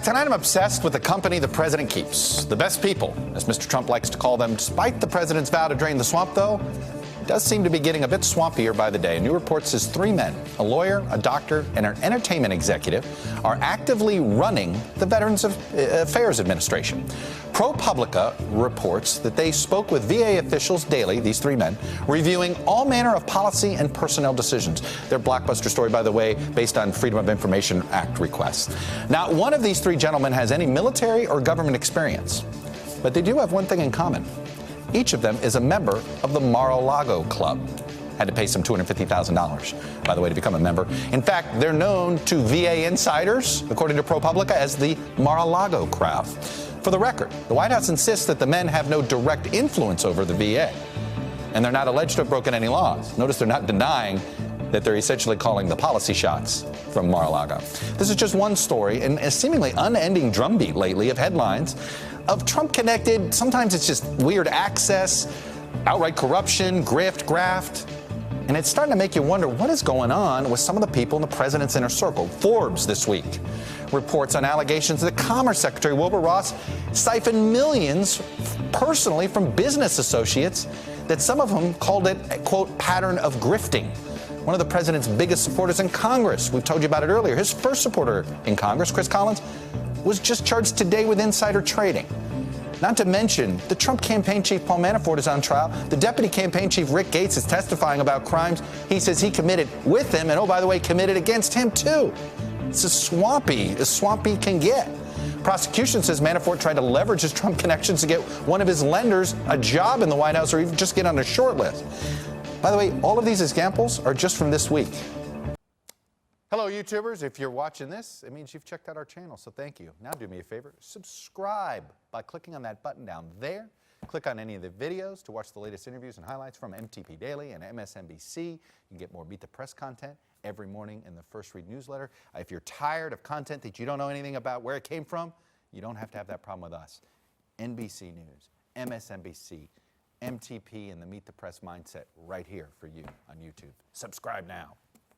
Tonight I'm obsessed with the company the president keeps. The best people, as Mr. Trump likes to call them. Despite the president's vow to drain the swamp, though, it does seem to be getting a bit swampier by the day. A new report says 3 men, a lawyer, a doctor, and an entertainment executive, are actively running the Veterans Affairs Administration. ProPublica reports that they spoke with VA officials daily, these 3 men, reviewing all manner of policy and personnel decisions. Their blockbuster story, by the way, based on Freedom of Information Act requests. Not one of these 3 gentlemen has any military or government experience, but they do have one thing in common. Each of them is a member of the Mar-a-Lago Club. Had to pay some $250,000, by the way, to become a member. In fact, they're known to VA insiders, according to ProPublica, as the Mar-a-Lago crowd. For the record, the White House insists that the men have no direct influence over the VA, and they're not alleged to have broken any laws. Notice they're not denying that they're essentially calling the policy shots from Mar-a-Lago. This is just one story in a seemingly unending drumbeat lately of headlines of Trump-connected, sometimes it's just weird access, outright corruption, grift, graft. And it's starting to make you wonder what is going on with some of the people in the president's inner circle. Forbes this week reports on allegations that Commerce Secretary Wilbur Ross siphoned millions personally from business associates, that some of them called it a, quote, pattern of grifting. One of the president's biggest supporters in Congress, we've told you about it earlier, his first supporter in Congress, Chris Collins, was just charged today with insider trading. Not to mention, the Trump campaign chief Paul Manafort is on trial. The deputy campaign chief Rick Gates is testifying about crimes he says he committed with him, and oh, by the way, committed against him too. It's as swampy can get. Prosecution says Manafort tried to leverage his Trump connections to get one of his lenders a job in the White House or even just get on a short list. By the way, all of these examples are just from this week. Hello, YouTubers. If you're watching this, it means you've checked out our channel, so thank you. Now do me a favor, subscribe by clicking on that button down there. Click on any of the videos to watch the latest interviews and highlights from MTP Daily and MSNBC. You can get more Meet the Press content every morning in the First Read newsletter. If you're tired of content that you don't know anything about where it came from, you don't have to have that problem with us. NBC News, MSNBC, MTP, and the Meet the Press mindset right here for you on YouTube. Subscribe now.